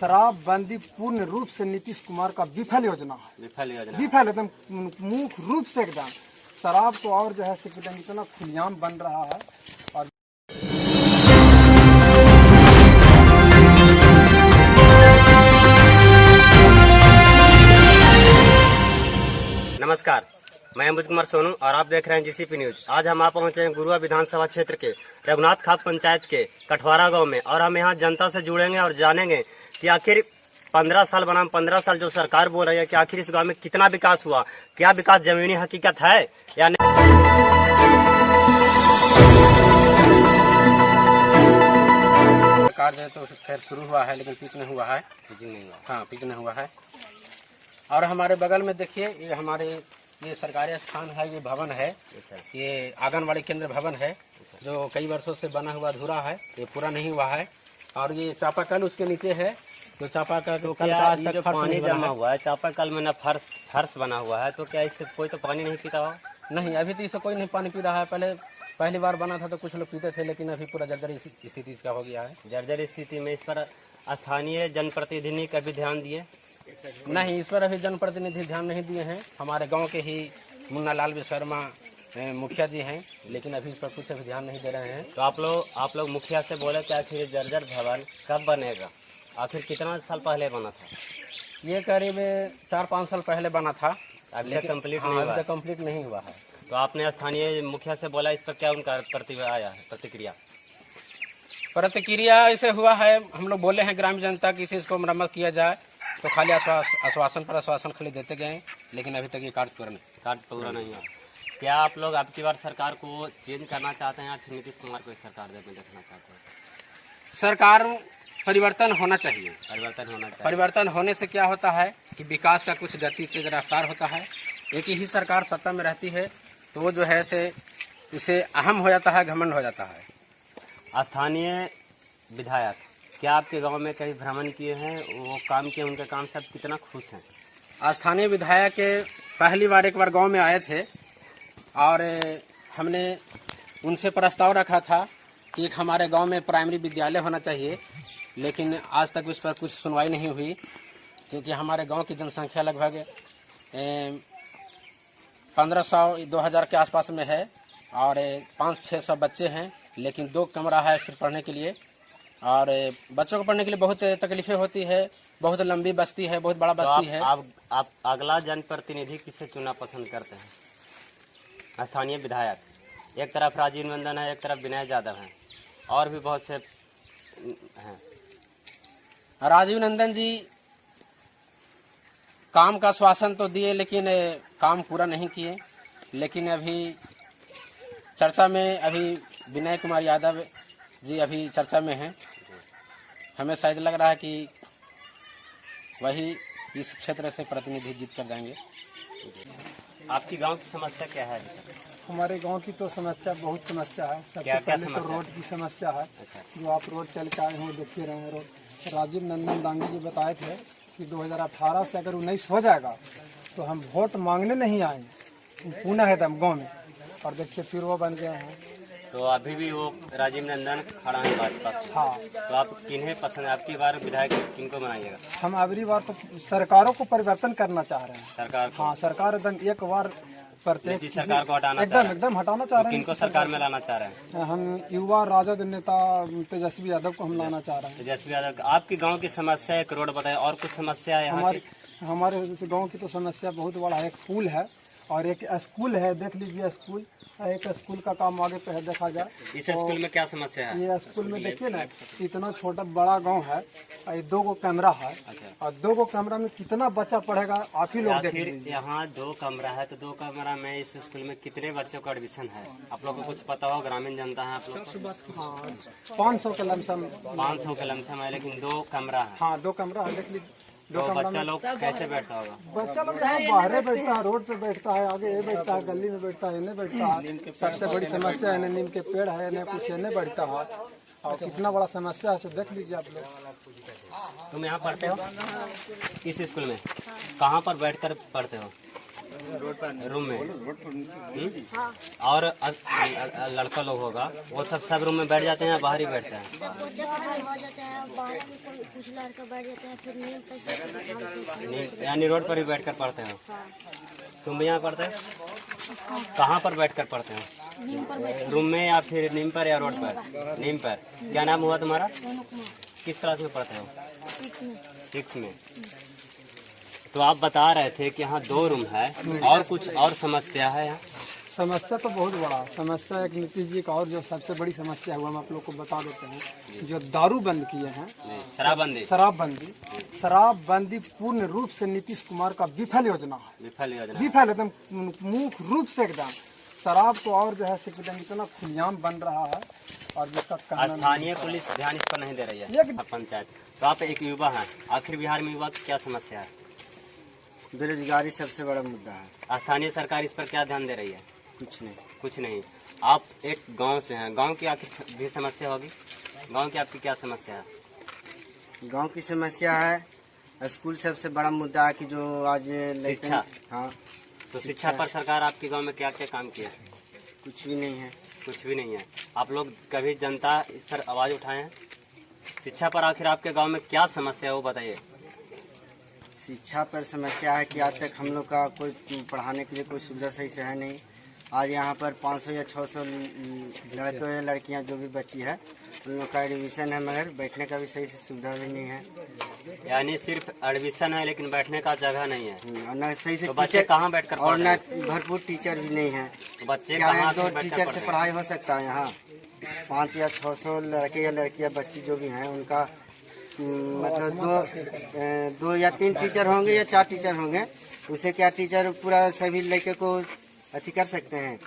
शराबबंदी पूर्ण रूप से नीतीश कुमार का विफल योजना है। विफल एकदम मुख्य रूप से एकदम। शराब तो और जो है इतना खुलेआम बन रहा है। और नमस्कार, मैं अम्बुज कुमार सोनू और आप देख रहे हैं जीसीपी न्यूज। आज हम पहुंचे हैं गुरुआ विधानसभा क्षेत्र के रघुनाथ खाप पंचायत के कठवारा गांव में और हम यहां जनता से जुड़ेंगे और जानेंगे कि आखिर 15 साल बनाम 15 साल जो सरकार बोल रही है कि आखिर इस गांव में कितना विकास हुआ, क्या विकास जमीनी हकीकत है या नहीं। सरकार जो है तो खैर शुरू हुआ है लेकिन पिच नहीं हुआ है। हाँ, पिच नहीं हुआ है। और हमारे बगल में देखिए ये सरकारी स्थान है, ये भवन है, ये आंगनबाड़ी केंद्र भवन है जो कई वर्षों से बना हुआ अधूरा है, ये पूरा नहीं हुआ है। और ये चापाकल उसके नीचे है, तो चापाकल तो आज तक पानी जमा हुआ है, चापाकल में न फर्श बना हुआ है, तो क्या इससे कोई तो पानी नहीं पीता हो? नहीं, अभी तो इससे कोई नहीं पानी पी रहा है। पहली बार बना था तो कुछ लोग पीते थे, लेकिन अभी पूरा जर्जर स्थिति इसका हो गया है। जर्जर स्थिति में इस पर स्थानीय जनप्रतिनिधि का भी ध्यान दिए? नहीं, इस पर अभी जनप्रतिनिधि ध्यान नहीं दिए हैं। हमारे गांव के ही मुन्ना लाल विश्वकर्मा मुखिया जी हैं, लेकिन अभी इस पर कुछ अभी ध्यान नहीं दे रहे हैं। तो आप लोग मुखिया से बोले कि आखिर जर्जर भवन कब बनेगा? आखिर कितना साल पहले बना था? ये करीब 4-5 साल पहले बना था, अभी तक कंप्लीट नहीं हुआ है। तो आपने स्थानीय मुखिया से बोला, इस पर क्या उनका प्रतिक्रिया ऐसे हुआ है, हम लोग बोले हैं ग्रामीण जनता की इसको मरम्मत किया जाए, तो खाली आश्वासन पर आश्वासन खाली देते गए, लेकिन अभी तक ये कार्य पूरा नहीं हुआ। क्या आप लोग अब की बार सरकार को चेंज करना चाहते हैं या फिर नीतीश कुमार को सरकार में देखना चाहते हैं? सरकार परिवर्तन होना चाहिए। परिवर्तन होने से क्या होता है कि विकास का कुछ गति तेज रफ्तार होता है। एक ही सरकार सत्ता में रहती है तो वो जो है उसे अहम हो जाता है, घमंड हो जाता है। स्थानीय विधायक क्या आपके गांव में कहीं भ्रमण किए हैं, वो काम किए, उनके काम से आप कितना खुश हैं? स्थानीय विधायक पहली बार एक बार गांव में आए थे और हमने उनसे प्रस्ताव रखा था कि एक हमारे गांव में प्राइमरी विद्यालय होना चाहिए, लेकिन आज तक उस पर कुछ सुनवाई नहीं हुई, क्योंकि हमारे गांव की जनसंख्या लगभग 1500-2000 के आसपास में है और 500-600 बच्चे हैं, लेकिन 2 कमरा है सिर्फ पढ़ने के लिए। और बच्चों को पढ़ने के लिए बहुत तकलीफें होती है, बहुत लंबी बस्ती है, बहुत बड़ा बस्ती है। आप अगला जनप्रतिनिधि किसे चुनना पसंद करते हैं? स्थानीय विधायक एक तरफ राजीव नंदन है, एक तरफ विनय यादव है, और भी बहुत से हैं। राजीव नंदन जी काम का आश्वासन तो दिए, लेकिन काम पूरा नहीं किए। लेकिन अभी चर्चा में विनय कुमार यादव जी अभी चर्चा में हैं। हमें शायद लग रहा है कि वही इस क्षेत्र से प्रतिनिधि जीत कर जाएंगे। आपकी गांव की समस्या क्या है? हमारे गांव की तो समस्या बहुत समस्या है। सबसे पहले तो रोड की समस्या है। जो आप रोड चल के आए हो देखिए रहे हैं रोड। राजीव नंदन दांगी जी बताए थे कि 2018 से अगर 19 हो जाएगा तो हम वोट मांगने नहीं आएंगे पुनः है दम गाँव में, और देखिए फिर वो बन गए हैं। तो अभी भी वो राजीव नंदन खड़ा है भाजपा से। हाँ, तो आप किन्हें पसंद है? आपकी बार विधायक किनको बनाइएगा? हम अगली बार तो सरकारों को परिवर्तन करना चाह रहे हैं। सरकार? हाँ, सरकार एकदम एक बार प्रत्येक सरकार को हटाना एकदम हटाना चाह रहे हैं। किनको सरकार में लाना चाह रहे हैं? हम युवा राजद नेता तेजस्वी यादव को हम लाना चाह रहे हैं। तेजस्वी यादव। आपकी गाँव की समस्या एक रोड बताए, और कुछ समस्या है? हमारे गाँव की तो समस्या बहुत बड़ा है। एक पुल है और एक स्कूल है, देख लीजिए स्कूल, एक स्कूल का काम आगे पे है, देखा जाए। इस स्कूल में क्या समस्या है? ये स्कूल में देखिए ना, इतना छोटा बड़ा गांव है, 2 गो कैमरा है। और 2 गो कैमरा में कितना बच्चा पढ़ेगा आप ही लोग देख लीजिए। यहाँ 2 कमरा है, तो 2 कमरा में इस स्कूल में कितने बच्चों का एडमिशन है? आप लोग को कुछ पता हो? ग्रामीण जनता है आप लोग? हाँ, 500 के लमसम। 500 के लमसम है, लेकिन 2 कमरा है। हाँ, 2 कमरा है, देख लीजिए। तो बच्चा लोग कैसे बैठता होगा? बच्चा लोग बाहर बैठता है, रोड पे बैठता है, आगे ये बैठता है, गली में बैठता है, इन्हें बैठता है। सबसे बड़ी समस्या है नीम के पेड़ है, इन्हें कुछ इन्हें बैठता है, और कितना बड़ा समस्या है, तो देख लीजिए आप लोग। तुम यहाँ पढ़ते हो? इस स्कूल में कहाँ पर बैठकर पढ़ते हो? रूम में। और लड़का लोग होगा वो सब रूम में बैठ जाते हैं या बाहर ही बैठते हैं? सब बच्चा कटहल हो जाते हैं, बाहर भी कुछ लड़का बैठ जाते हैं, फिर नीम कैसे यानी रोड पर ही बैठ कर पढ़ते हो? हाँ, तुम भी यहाँ पढ़ते हो? कहाँ पर बैठ कर पढ़ते हो? नीम पर बैठ रूम में या फिर नीम पर या रोड पर? नीम पर। क्या नाम हुआ तुम्हारा? सोनू कुमार किस क्लास में पढ़ते हो? 6 में। 6 में। तो आप बता रहे थे कि यहाँ 2 रूम है और कुछ और समस्या है यहाँ? समस्या तो बहुत बड़ा समस्या है। एक नीतीश जी का और जो सबसे बड़ी समस्या हुआ हम आप लोग को बता देते हैं, जो दारू बंद किए हैं, शराबबंदी। शराबबंदी पूर्ण रूप से नीतीश कुमार का विफल योजना है। विफल योजना। विफल एकदम मुख्य रूप से एकदम। शराब तो और जो है एकदम इतना खुलेआम बन रहा है और जिसका कहना स्थानीय पुलिस ध्यान इस पर नहीं दे रही है पंचायत। तो आप एक युवा हैं, आखिर बिहार में युवा की क्या समस्या है? बेरोजगारी सबसे बड़ा मुद्दा है। स्थानीय सरकार इस पर क्या ध्यान दे रही है? कुछ नहीं। आप एक गांव से हैं, गांव की आखिर भी समस्या होगी? गांव की आपकी क्या समस्या है? गांव की समस्या है स्कूल सबसे बड़ा मुद्दा है कि जो आज शिक्षा। हाँ, तो शिक्षा पर सरकार आपके गांव में क्या क्या काम किया? कुछ भी नहीं है। कुछ भी नहीं है। आप लोग कभी जनता इस पर आवाज उठाए हैं? शिक्षा पर आखिर आपके गांव में क्या समस्या है वो बताइए। शिक्षा पर समस्या है कि आज तक हम लोग का कोई पढ़ाने के लिए कोई सुविधा सही से है नहीं। आज यहाँ पर 500 या 600 लड़के या लड़कियाँ जो भी बच्ची है उन लोग का एडमिशन है, मगर बैठने का भी सही से सुविधा भी नहीं है। यानी सिर्फ एडमिशन है लेकिन बैठने का जगह नहीं है। और न सही से तो बच्चे कहाँ बैठ कर और न भरपूर टीचर भी नहीं है। तो बच्चे क्या कहाँ 2 टीचर से पढ़ाई हो सकता है? यहाँ 5 या 600 लड़के या लड़कियाँ बच्ची जो भी हैं उनका मतलब 2 या 3 टीचर होंगे या 4 टीचर होंगे। उसे क्या टीचर पूरा सभी लड़के को अति कर सकते हैं?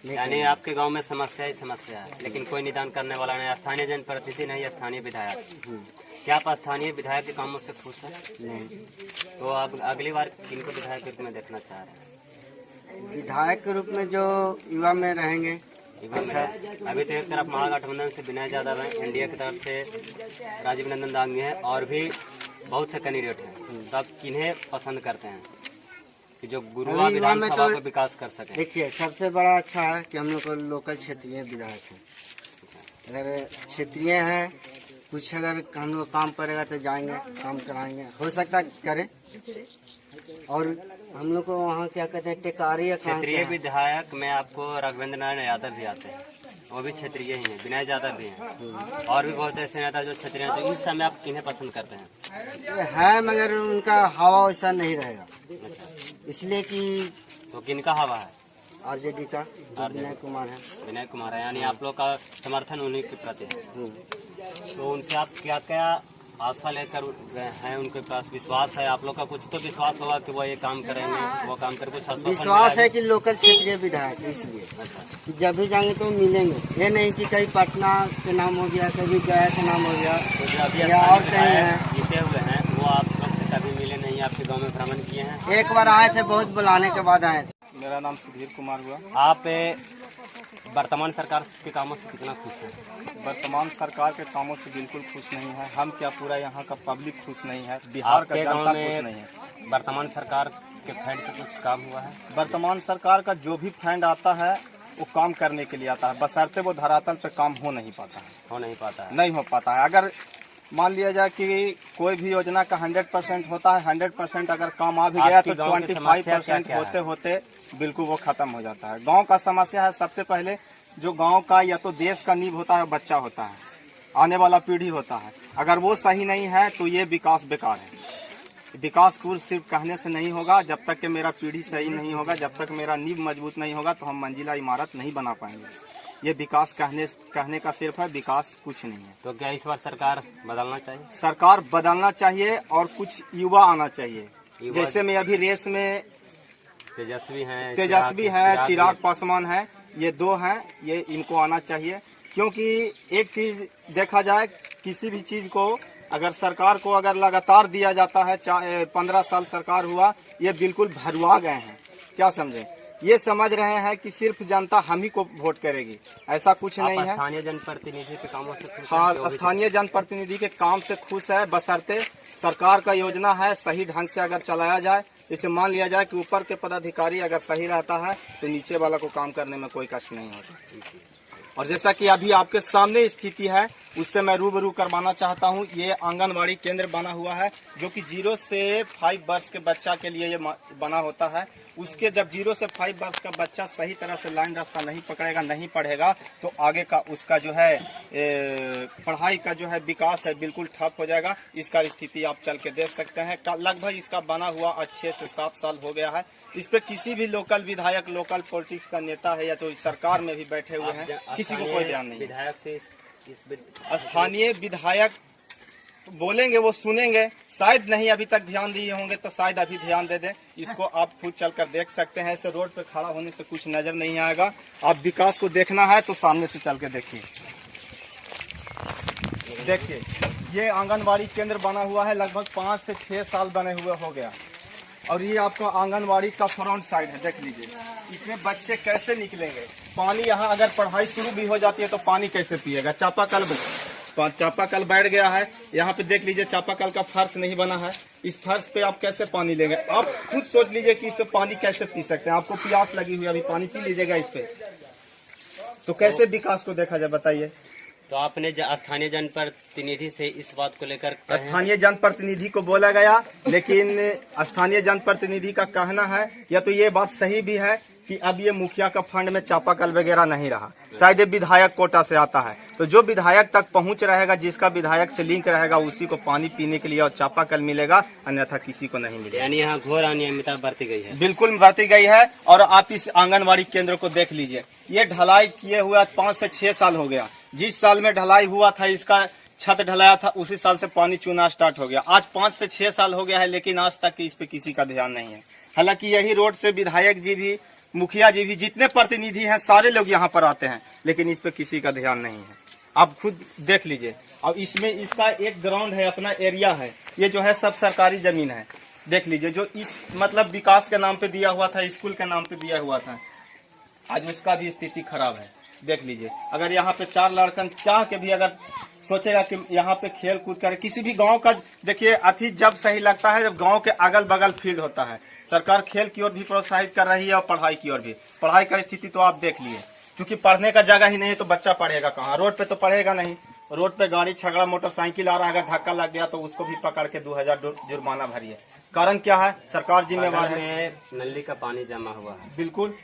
यानी आपके गांव में समस्या ही समस्या है लेकिन कोई निदान करने वाला नहीं। स्थानीय जनप्रतिनिधि नहीं, स्थानीय विधायक। क्या आप स्थानीय विधायक के कामों से खुश हैं? नहीं। तो आप अगली बार किनको विधायक के रूप में देखना चाह रहे हैं? विधायक के रूप में जो युवा में रहेंगे। अच्छा, अभी तो एक तरफ महागठबंधन से विनय यादव है, एनडीए की तरफ से राजीव नंदन दांगी है और भी बहुत से कैंडिडेट हैं। तो आप किन्हें पसंद करते हैं कि जो गुरुआ विधानसभा को विकास कर सके? देखिए, सबसे बड़ा अच्छा है कि हम लोग को लोकल क्षेत्रीय विधायक हैं। अगर क्षेत्रीय हैं, कुछ अगर हम लोग काम पड़ेगा तो जाएंगे, काम कराएंगे, हो सकता है करें। और हम लोग को वहाँ क्या कहते हैं, टेकारी या क्षेत्रीय विधायक में आपको राघवेंद्र नारायण यादव भी आते हैं, वो भी क्षेत्रीय ही हैं, विनय यादव भी हैं और भी बहुत ऐसे नेता जो क्षेत्रीय हैं। तो इस समय आप किन्हें पसंद करते हैं? है मगर उनका हवा वैसा नहीं रहेगा, इसलिए कि तो किनका हवा है? आरजेडी का विनय कुमार है। विनय कुमार है, यानी आप लोग का समर्थन उन्हीं के प्रति है। तो उनसे आप क्या क्या आशा लेकर गए हैं? उनके पास विश्वास है? आप लोग का कुछ तो विश्वास होगा कि वो ये काम करेंगे, वो काम कर कुछ विश्वास है कि लोकल क्षेत्रीय विधायक, इसलिए कि जब भी जाएंगे तो मिलेंगे। ये नहीं कि कहीं पटना के नाम हो गया, कभी गया का नाम हो गया, या और कहीं है जीते हुए हैं, वो आप लोग से कभी मिले नहीं, आपके गाँव में भ्रमण किए हैं? एक बार आए थे, बहुत बुलाने के बाद आए थे। मेरा नाम सुधीर कुमार हुआ। आप वर्तमान सरकार के कामों से कितना खुश है? वर्तमान सरकार के कामों से बिल्कुल खुश नहीं है। हम क्या, पूरा यहाँ का पब्लिक खुश नहीं है, बिहार का जनता खुश नहीं है। वर्तमान सरकार के फंड से कुछ काम हुआ है? वर्तमान सरकार का जो भी फंड आता है वो काम करने के लिए आता है, बशर्ते वो धरातल पे काम हो नहीं पाता है। नहीं हो पाता है। अगर मान लिया जाए कि कोई भी योजना का 100% होता है, 100% अगर काम आ भी गया तो 25% होते होते बिल्कुल वो खत्म हो जाता है। गांव का समस्या है, सबसे पहले जो गांव का या तो देश का नींव होता है, बच्चा होता है, आने वाला पीढ़ी होता है। अगर वो सही नहीं है तो ये विकास बेकार है। विकास को सिर्फ कहने से नहीं होगा। जब तक कि मेरा पीढ़ी सही नहीं होगा, जब तक मेरा नींव मजबूत नहीं होगा तो हम मंजिला इमारत नहीं बना पाएंगे। ये विकास कहने का सिर्फ है, विकास कुछ नहीं है। तो क्या इस बार सरकार बदलना चाहिए? सरकार बदलना चाहिए और कुछ युवा आना चाहिए। जैसे मैं अभी रेस में तेजस्वी हैं, चिराग पासवान हैं, ये 2 हैं, ये इनको आना चाहिए। क्योंकि एक चीज देखा जाए, किसी भी चीज को अगर सरकार को अगर लगातार दिया जाता है, 15 साल सरकार हुआ, ये बिल्कुल भरवा गए हैं। क्या समझे? ये समझ रहे हैं कि सिर्फ जनता हम ही को वोट करेगी, ऐसा कुछ नहीं है। स्थानीय जनप्रतिनिधि के कामों से खुश? हाँ, स्थानीय जनप्रतिनिधि के काम से खुश है, बशर्ते सरकार का योजना है सही ढंग से अगर चलाया जाए जैसे मान लिया जाए कि ऊपर के पदाधिकारी अगर सही रहता है तो नीचे वाला को काम करने में कोई कष्ट नहीं होता। और जैसा कि अभी आपके सामने स्थिति है उससे मैं रूबरू करवाना चाहता हूं। ये आंगनवाड़ी केंद्र बना हुआ है जो कि 0 से 5 वर्ष के बच्चा के लिए ये बना होता है। उसके जब 0 से 5 वर्ष का बच्चा सही तरह से लाइन रास्ता नहीं पकड़ेगा, नहीं पढ़ेगा, तो आगे का उसका जो है पढ़ाई का जो है विकास है बिल्कुल ठप हो जाएगा। इसका स्थिति आप चल के देख सकते हैं। लगभग इसका बना हुआ 6 से 7 साल हो गया है। इस पे किसी भी लोकल विधायक, लोकल पॉलिटिक्स का नेता है या तो सरकार में भी बैठे हुए हैं, किसी को कोई ध्यान नहीं है। विधायक से स्थानीय विधायक बोलेंगे, वो सुनेंगे, शायद नहीं अभी तक ध्यान दिए होंगे तो शायद अभी ध्यान दे दें। इसको आप खुद चलकर देख सकते हैं। ऐसे रोड पे खड़ा होने से कुछ नजर नहीं आएगा। आप विकास को देखना है तो सामने से चल के देखिए। देखिए ये आंगनवाड़ी केंद्र बना हुआ है, लगभग 5 से 6 साल बने हुए हो गया। और ये आपका आंगनवाड़ी का फ्रंट साइड है, देख लीजिए। इसमें बच्चे कैसे निकलेंगे? पानी यहाँ अगर पढ़ाई शुरू भी हो जाती है तो पानी कैसे पिएगा? चापाकल बैठ गया है। यहाँ पे देख लीजिए चापाकल का फर्श नहीं बना है। इस फर्श पे आप कैसे पानी लेंगे? आप खुद सोच लीजिए कि इस पे पानी कैसे पी सकते हैं। आपको प्यास लगी हुई, अभी पानी पी लीजिएगा इस पे, तो कैसे विकास को देखा जाए बताइए? तो आपने स्थानीय जनप्रतिनिधि से इस बात को लेकर स्थानीय जनप्रतिनिधि को बोला गया, लेकिन स्थानीय जनप्रतिनिधि का कहना है, या तो ये बात सही भी है कि अब ये मुखिया का फंड में चापाकल वगैरह नहीं रहा, शायद ये विधायक कोटा से आता है। तो जो विधायक तक पहुंच रहेगा, जिसका विधायक से लिंक रहेगा, उसी को पानी पीने के लिए और चापाकल मिलेगा, अन्यथा किसी को नहीं मिलेगा। यानी यहाँ घोर अनियमितता बरती गई है। बिल्कुल बरती गई है। और आप इस आंगनवाड़ी केंद्र को देख लीजिए, ये ढलाई किए हुआ 5 से 6 साल हो गया। जिस साल में ढलाई हुआ था, इसका छत ढलाया था, उसी साल से पानी चूना स्टार्ट हो गया। आज 5 से 6 साल हो गया है, लेकिन आज तक इस पे किसी का ध्यान नहीं है। हालांकि यही रोड से विधायक जी भी, मुखिया जी भी, जितने प्रतिनिधि हैं सारे लोग यहाँ पर आते हैं, लेकिन इस पे किसी का ध्यान नहीं है। आप खुद देख लीजिए। और इसमें इसका एक ग्राउंड है, अपना एरिया है, ये जो है सब सरकारी जमीन है। देख लीजिए, जो इस मतलब विकास के नाम पे दिया हुआ था, स्कूल के नाम पे दिया हुआ था, आज उसका भी स्थिति खराब है। देख लीजिए, अगर यहाँ पे 4 लड़कन चाह के भी अगर सोचेगा कि यहाँ पे खेल कूद करे, किसी भी गांव का देखिए अति जब सही लगता है जब गांव के अगल बगल फील्ड होता है। सरकार खेल की ओर भी प्रोत्साहित कर रही है और पढ़ाई की ओर भी। पढ़ाई का स्थिति तो आप देख लिए, क्योंकि पढ़ने का जगह ही नहीं है तो बच्चा पढ़ेगा कहाँ? रोड पे तो पढ़ेगा नहीं। रोड पे गाड़ी छगड़ा मोटरसाइकिल आ रहा है, अगर धक्का लग गया तो उसको भी पकड़ के 2000 जुर्माना भरिए। कारण क्या है? सरकार जिम्मेवार है। नली का पानी जमा हुआ है। बिल्कुल।